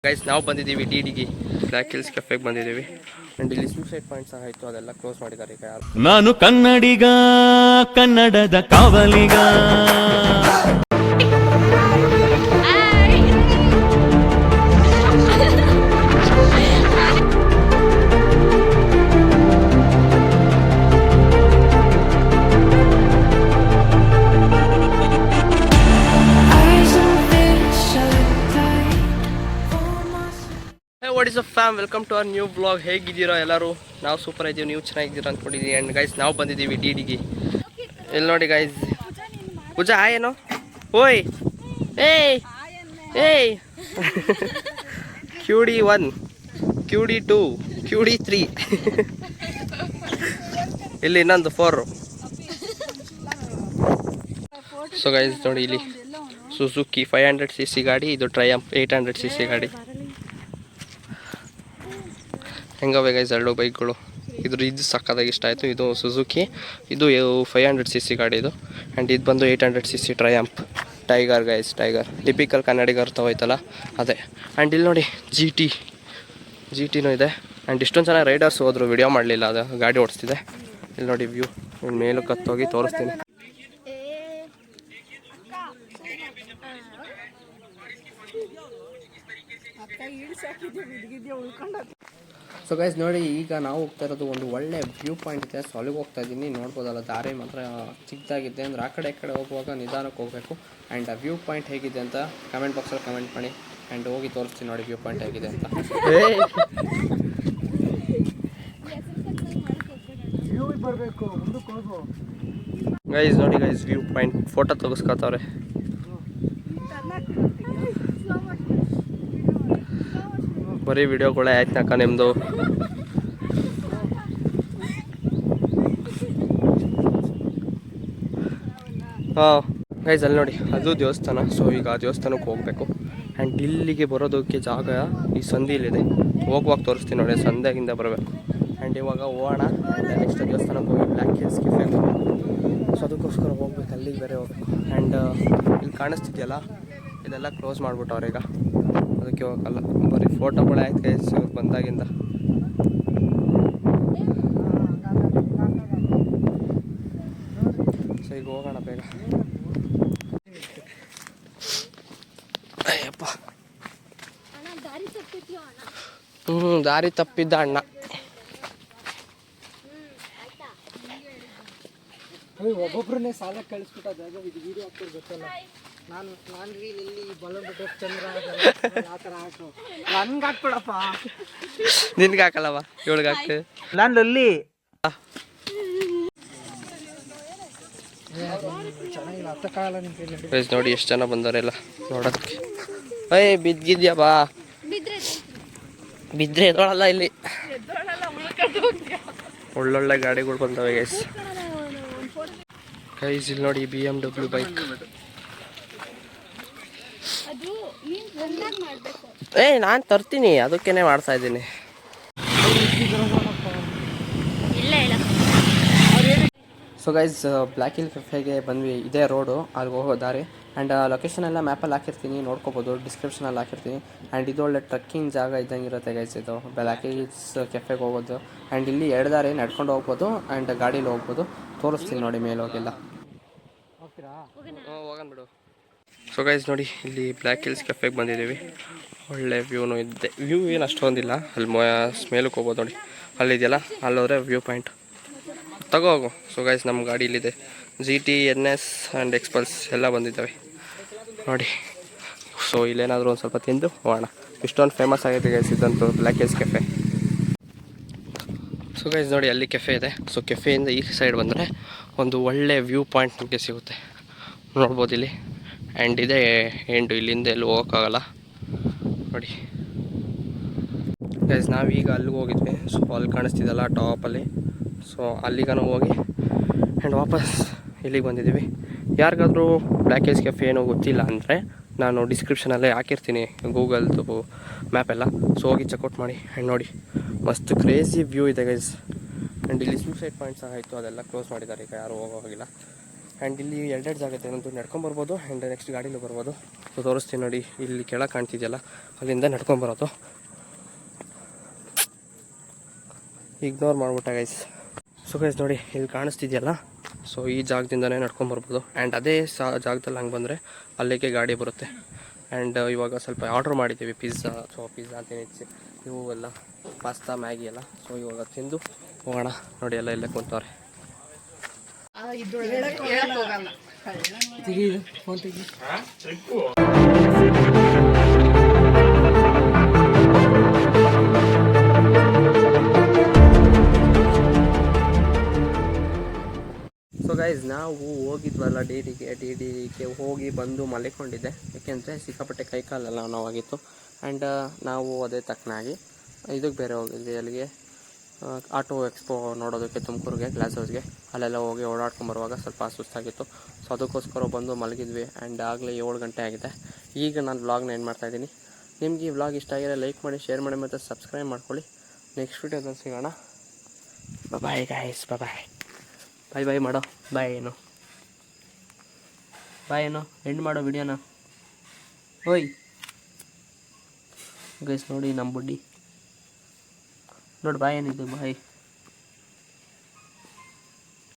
Guys ನಾವು ಬಂದಿದ್ದೀವಿ ಡಿಡಿಗೆ black hills ಕೆಫೆಗೆ ಬಂದಿದ್ದೀವಿ ಆ್ಯಂಡ್ ಇಲ್ಲಿ ಸೂಸೈಡ್ ಪಾಯಿಂಟ್ ಸಹ ಇತ್ತು, ಅದೆಲ್ಲ ಕ್ಲೋಸ್ ಮಾಡಿದ್ದಾರೆ ಈಗ. ನಾನು ಕನ್ನಡಿಗ, ಕನ್ನಡದ ಕಾವಲಿಗ. What is a fam, welcome to our new blog. ಹೇಗಿದ್ದೀರಾ ಎಲ್ಲರೂ? ನಾವು ಸೂಪರ್ ಇದ್ದೀವಿ, ನೀವು ಚೆನ್ನಾಗಿದ್ದೀರಾ ಅಂದ್ಕೊಂಡಿದ್ದೀನಿ. ಆ್ಯಂಡ್ ಗೈಸ್ ನಾವು ಬಂದಿದ್ದೀವಿ ಡಿಡಿಗೆ. ಇಲ್ಲಿ ನೋಡಿ ಗೈಸ್, ಪೂಜಾ ಏನು ಓಯ್ ಏಯ್ ಏಯ್ QD1 QD2 QD3 ಇಲ್ಲಿ ಇನ್ನೊಂದು 4. ಸೊ ಗೈಸ್ ನೋಡಿ, ಇಲ್ಲಿ ಸುಜುಕಿ 500cc ಗಾಡಿ, ಇದು ಟ್ರಯಂಫ್ 800cc ಗಾಡಿ. ಹೆಂಗವೆ ಗೈಸ್ ಎರಡು ಬೈಕ್ಗಳು. ಇದು ಸಕ್ಕತ್ತಾಗಿ ಇಷ್ಟ ಆಯಿತು. ಇದು ಸುಜುಕಿ, ಇದು 500cc ಗಾಡಿ ಇದು. ಆ್ಯಂಡ್ ಇದು ಬಂದು 800cc triumph tiger guys, tiger typical ಕನ್ನಡಿಗರು ತಗೋಯ್ತಲ್ಲ ಅದೇ. ಆ್ಯಂಡ್ ಇಲ್ಲಿ ನೋಡಿ ಜಿ ಟಿನೂ ಇದೆ. ಆ್ಯಂಡ್ ಇಷ್ಟೊಂದು ಜನ ರೈಡರ್ಸ್ ಹೋದ್ರು, ವಿಡಿಯೋ ಮಾಡಲಿಲ್ಲ, ಅದು ಗಾಡಿ ಓಡಿಸ್ತಿದೆ. ಇಲ್ಲಿ ನೋಡಿ ವ್ಯೂ, ಇಲ್ಲಿ ಮೇಲಕ್ಕೆ ಹತ್ತೋಗಿ ತೋರಿಸ್ತೀನಿ. ಸೊ ಗೈಸ್ ನೋಡಿ, ಈಗ ನಾವು ಹೋಗ್ತಾ ಇರೋದು ಒಂದು ಒಳ್ಳೆ ವ್ಯೂ ಪಾಯಿಂಟ್ ಇದೆ. ಸೊ ಅಲ್ಲಿಗೆ ಹೋಗ್ತಾ ಇದ್ದೀನಿ. ನೋಡ್ಬೋದಲ್ಲ, ದಾರಿ ಮಾತ್ರ ಚಿಕ್ಕದಾಗಿದೆ. ಅಂದರೆ ಆ ಕಡೆ ಹೋಗುವಾಗ ನಿಧಾನಕ್ಕೆ ಹೋಗಬೇಕು. ಆ್ಯಂಡ್ ಆ ವ್ಯೂ ಪಾಯಿಂಟ್ ಹೇಗಿದೆ ಅಂತ ಕಮೆಂಟ್ ಬಾಕ್ಸಲ್ಲಿ ಕಮೆಂಟ್ ಮಾಡಿ. ಆ್ಯಂಡ್ ಹೋಗಿ ತೋರಿಸ್ತೀನಿ ನೋಡಿ ವ್ಯೂ ಪಾಯಿಂಟ್ ಹೇಗಿದೆ ಅಂತ. ಗೈಸ್ ನೋಡಿ ಗೈಸ್, ವ್ಯೂ ಪಾಯಿಂಟ್ ಫೋಟೋ ತೆಗೆಸ್ಕೊತವ್ರೆ. ಬರೀ ವಿಡಿಯೋಗಳೇ ಆಯ್ತು ನಿಮ್ಮದು. ಹಾಂ ಗೈಸ್ ಅಲ್ಲಿ ನೋಡಿ, ಅದು ದೇವಸ್ಥಾನ. ಸೊ ಈಗ ಆ ದೇವಸ್ಥಾನಕ್ಕೆ ಹೋಗಬೇಕು. ಆ್ಯಂಡ್ ಇಲ್ಲಿಗೆ ಬರೋದಕ್ಕೆ ಜಾಗ ಈ ಸಂದಿಲಿದೆ. ಹೋಗುವಾಗ ತೋರಿಸ್ತೀನಿ ನೋಡಿ, ಸಂದೆಗಿಂದ ಬರಬೇಕು. ಆ್ಯಂಡ್ ಇವಾಗ ಹೋಗೋಣ. ಆ್ಯಂಡ್ ನೆಕ್ಸ್ಟ್ ದೇವಸ್ಥಾನಕ್ಕೆ ಹೋಗಿ ಬ್ಲ್ಯಾಕ್ ಹಿಲ್ಸ್ ಕೆಫೆಗೆ ಹೋಗಬೇಕು. ಸೊ ಅದಕ್ಕೋಸ್ಕರ ಹೋಗ್ಬೇಕು, ಅಲ್ಲಿಗೆ ಬೇರೆ ಹೋಗ್ಬೇಕು. ಆ್ಯಂಡ್ ಇಲ್ಲಿ ಕಾಣಿಸ್ತಿದೆಯಲ್ಲ, ಇದೆಲ್ಲ ಕ್ಲೋಸ್ ಮಾಡಿಬಿಟ್ಟವ್ರೆ ಈಗ, ಅದಕ್ಕೆ ಹೋಗಲ್ಲ. ಬರೀ ಫೋಟೋಗಳೇ ಆಯ್ತು ಗೈಸ್ ಇವ್ರು ಬಂದಾಗಿಂದ. ಸೊ ಈಗ ಹೋಗೋಣ ಬೇಗ. ಅಯ್ಯಪ್ಪ, ದಾರಿ ತಪ್ಪಿದ್ದ ಅಣ್ಣ. ಒಬ್ಬೊಬ್ಬರನ್ನೇ ಸಾಲ ಕಳಿಸ್ಬಿಟ್ಟ. ವಿಡಿಯೋ ಹಾಕ್ತಾರೆ ಗೊತ್ತಲ್ಲ, ನಾನು ಇಲ್ಲಿ ಬಲೂನ್ ಬಿಟ್ಟು ಚಂದ್ರ ಆ ಥರ ಹಾಕು, ನನ್ಗೆ ಹಾಕ್ಬಿಡಪ್ಪ. ನಿನ್ಗೆ ಹಾಕಲ್ಲವ, ಇವಳಿಗೆ ಹಾಕ್ತೇವೆ. ನಾನು ಅಲ್ಲಿ ನೋಡಿ ಎಷ್ಟು ಜನ ಬಂದವರೆಲ್ಲ ನೋಡೋದಕ್ಕೆ. ಬಿದ್ದಿದ್ಯಾ ಬಾ, ಬಿದ್ದರೆ ಎದೋಳಲ್ಲ. ಇಲ್ಲಿ ಒಳ್ಳೊಳ್ಳೆ ಗಾಡಿಗಳು ಬಂದವೆ ಗೈಸ್. ಗೈಸ್ ಇಲ್ಲಿ ನೋಡಿ BMW ಬೈಕ್. ನಾನು ತರ್ತೀನಿ, ಅದಕ್ಕೇನೆ ಮಾಡ್ತಾ ಇದ್ದೀನಿ. ಸೊ ಗೈಸ್ ಬ್ಲ್ಯಾಕ್ ಹಿಲ್ ಕೆಫೆಗೆ ಬಂದ್ವಿ. ಇದೇ ರೋಡು, ಅಲ್ಲಿಗೆ ಹೋಗೋ ದಾರಿ. ಆ್ಯಂಡ್ ಲೊಕೇಶನ್ ಎಲ್ಲ ಮ್ಯಾಪಲ್ಲಿ ಹಾಕಿರ್ತೀನಿ, ನೋಡ್ಕೋಬೋದು. ಡಿಸ್ಕ್ರಿಪ್ಷನಲ್ಲಿ ಹಾಕಿರ್ತೀನಿ. ಆ್ಯಂಡ್ ಇದು ಒಳ್ಳೆ ಟ್ರಕ್ಕಿಂಗ್ ಜಾಗ ಇದ್ದಂಗೆ ಇರುತ್ತೆ ಗೈಸ್ ಇದು ಬ್ಲ್ಯಾಕ್ ಹಿಲ್ಸ್ ಕೆಫೆಗೆ ಹೋಗೋದು. ಆ್ಯಂಡ್ ಇಲ್ಲಿ 2 ದಾರಿ, ನಡ್ಕೊಂಡು ಹೋಗ್ಬೋದು ಆ್ಯಂಡ್ ಗಾಡೀಲಿ ಹೋಗ್ಬೋದು. ತೋರಿಸ್ತೀನಿ ನೋಡಿ ಮೇಲೆ ಹೋಗಿಲ್ಲ. ಹೋಗೋಣ ಬಿಡು. ಸೊ ಗೈಸ್ ನೋಡಿ, ಇಲ್ಲಿ ಬ್ಲ್ಯಾಕ್ ಹಿಲ್ಸ್ ಕೆಫೆಗೆ ಬಂದಿದ್ದೀವಿ. ಒಳ್ಳೆ ವ್ಯೂನು ಇದೆ. ವ್ಯೂ ಏನು ಅಷ್ಟೊಂದಿಲ್ಲ, ಅಲ್ಲಿ ಮೇಲಕ್ಕೆ ಹೋಗ್ಬೋದು ನೋಡಿ, ಅಲ್ಲಿದೆಯಲ್ಲ, ಅಲ್ಲೋದ್ರೆ ವ್ಯೂ ಪಾಯಿಂಟ್ ಹೋಗು. ಸೊ ಗೈಸ್ ನಮ್ಮ ಗಾಡಿ ಇಲ್ಲಿದೆ. GT NS ಆ್ಯಂಡ್ ಎಕ್ಸ್ಪಲ್ಸ್ ಎಲ್ಲ ಬಂದಿದ್ದಾವೆ ನೋಡಿ. ಸೊ ಇಲ್ಲೇನಾದರೂ ಒಂದು ಸ್ವಲ್ಪ ತಿಂದು ಹೋಗೋಣ. ಇಷ್ಟೊಂದು ಫೇಮಸ್ ಆಗಿದೆ ಗೈಸ್ ಇದಂತೂ black hills cafe. So guys ನೋಡಿ, ಅಲ್ಲಿ ಕೆಫೆ ಇದೆ. ಸೊ ಕೆಫೆಯಿಂದ ಈ ಸೈಡ್ ಬಂದರೆ ಒಂದು ಒಳ್ಳೆ ವ್ಯೂ ಪಾಯಿಂಟ್ ನಮಗೆ ಸಿಗುತ್ತೆ, ನೋಡ್ಬೋದು ಇಲ್ಲಿ. ಆ್ಯಂಡ್ ಇದೆ ಎಂಟು, ಇಲ್ಲಿಂದ ಎಲ್ಲೂ ಹೋಗೋಕ್ಕಾಗಲ್ಲ ನೋಡಿ ಗೈಸ್. ನಾವೀಗ ಅಲ್ಲಿಗೆ ಹೋಗಿದ್ವಿ. ಸೊ ಅಲ್ಲಿ ಕಾಣಿಸ್ತಿದ್ದಲ್ಲ ಟಾಪಲ್ಲಿ, ಸೊ ಅಲ್ಲಿಗನೂ ಹೋಗಿ ಆ್ಯಂಡ್ ವಾಪಸ್ ಇಲ್ಲಿಗೆ ಬಂದಿದ್ದೀವಿ. ಯಾರಿಗಾದರೂ ಬ್ಲ್ಯಾಕ್ ಹಿಲ್ಸ್ ಕೆಫೆ ಏನೋ ಗೊತ್ತಿಲ್ಲ ಅಂದರೆ ನಾನು ಡಿಸ್ಕ್ರಿಪ್ಷನಲ್ಲೇ ಹಾಕಿರ್ತೀನಿ ಗೂಗಲ್ದು ಮ್ಯಾಪೆಲ್ಲ. ಸೊ ಹೋಗಿ ಚೆಕ್ಔಟ್ ಮಾಡಿ. ಆ್ಯಂಡ್ ನೋಡಿ ಮಸ್ತ್ ಕ್ರೇಜಿ ವ್ಯೂ ಇದೆ ಗೈಸ್. ಆ್ಯಂಡ್ ಇಲ್ಲಿ ಸೂಸೈಡ್ ಪಾಯಿಂಟ್ ಸಹ ಇತ್ತು, ಅದೆಲ್ಲ ಕ್ಲೋಸ್ ಮಾಡಿದ್ದಾರೆ ಈಗ, ಯಾರೂ ಹೋಗೋವಾಗಿಲ್ಲ. ಆ್ಯಂಡ್ ಇಲ್ಲಿ ಎರಡೆರಡು ಜಾಗ ಇದೆ, ಒಂದು ನಡ್ಕೊಂಬರ್ಬೋದು ಆ್ಯಂಡ್ ನೆಕ್ಸ್ಟ್ ಗಾಡಿಲೂ ಬರ್ಬೋದು. ಸೊ ತೋರಿಸ್ತೀನಿ ನೋಡಿ, ಇಲ್ಲಿ ಕೆಳಗೆ ಕಾಣ್ತಿದೆಯಲ್ಲ ಅಲ್ಲಿಂದ ನಡ್ಕೊಂಬರೋದು. ಇಗ್ನೋರ್ ಮಾಡ್ಬಿಟ್ಟ ಗೈಸ್. ಸೊ ಗೈಸ್ ನೋಡಿ, ಇಲ್ಲಿ ಕಾಣಿಸ್ತಿದೆಯಲ್ಲ, ಸೊ ಈ ಜಾಗದಿಂದನೇ ನಡ್ಕೊಂಬರ್ಬೋದು. ಆ್ಯಂಡ್ ಅದೇ ಜಾಗದಲ್ಲಿ ಹಂಗೆ ಬಂದರೆ ಅಲ್ಲಿಗೆ ಗಾಡಿ ಬರುತ್ತೆ. ಆ್ಯಂಡ್ ಇವಾಗ ಸ್ವಲ್ಪ ಆರ್ಡ್ರ್ ಮಾಡಿದ್ದೀವಿ ಪಿಜ್ಜಾ. ಸೊ ಪಿಜ್ಜಾ ಅಂತ ಇವು ಎಲ್ಲ ಪಾಸ್ತಾ ಮ್ಯಾಗಿ ಎಲ್ಲ. ಸೊ ಇವಾಗ ತಿಂದು ಹೋಗೋಣ. ನೋಡಿ ಎಲ್ಲ ಇಲ್ಲೇ ಕುಂತವ್ರೆ. ಫೋನ್ ತೆಗಿ. ಸೊ ಗೈಸ್, ನಾವು ಹೋಗಿದ್ವಲ್ಲ ಡಿ ಡಿಗೆ ಹೋಗಿ ಬಂದು ಮಲ್ಕೊಂಡಿದ್ದೆ. ಯಾಕೆಂದರೆ ಸಿಕ್ಕಾಪಟ್ಟೆ ಕೈಕಾಲೆಲ್ಲ ನೋವಾಗಿತ್ತು. ಆ್ಯಂಡ್ ನಾವು ಅದೇ ತಕ್ಕನಾಗಿ ಇದಕ್ಕೆ ಬೇರೆ ಹೋಗಿದ್ವಿ, ಅಲ್ಲಿಗೆ ಆಟೋ ಎಕ್ಸ್ಪೋ ನೋಡೋದಕ್ಕೆ ತುಮಕೂರಿಗೆ ಗ್ಲಾಸ್ ಹೌಸ್ಗೆ. ಅಲ್ಲೆಲ್ಲ ಹೋಗಿ ಓಡಾಡ್ಕೊಂಬರುವಾಗ ಸ್ವಲ್ಪ ಸುಸ್ತಾಗಿತ್ತು. ಸೊ ಅದಕ್ಕೋಸ್ಕರ ಬಂದು ಮಲಗಿದ್ವಿ. ಆ್ಯಂಡ್ ಆಗಲೇ 7 ಗಂಟೆ ಆಗಿದೆ. ಈಗ ನಾನು ವ್ಲಾಗ್ನ ಏನು ಮಾಡ್ತಾಯಿದ್ದೀನಿ. ನಿಮ್ಗೆ ಈ ವ್ಲಾಗ್ ಇಷ್ಟ ಆಗಿದ್ರೆ ಲೈಕ್ ಮಾಡಿ, ಶೇರ್ ಮಾಡಿ ಮತ್ತು ಸಬ್ಸ್ಕ್ರೈಬ್ ಮಾಡ್ಕೊಳ್ಳಿ. ನೆಕ್ಸ್ಟ್ ವೀಡಿಯೋದಲ್ಲಿ ಸಿಗೋಣ. ಬಾಯ್ ಗೈಸ್, ಬಾಯ್ ಬಾಯ್ ಮಾಡೋ. ಬಾಯ್ ಏನು ಎಂಡ್ ಮಾಡೋ ವಿಡಿಯೋನ. ಓಯ್ ಗೈಸ್ ನೋಡಿ ನಮ್ಮ ಬುಡ್ಡಿ ನೋಡಿ, ಬಾಯ್ ಏನಿದೆ ಬಾಯ್.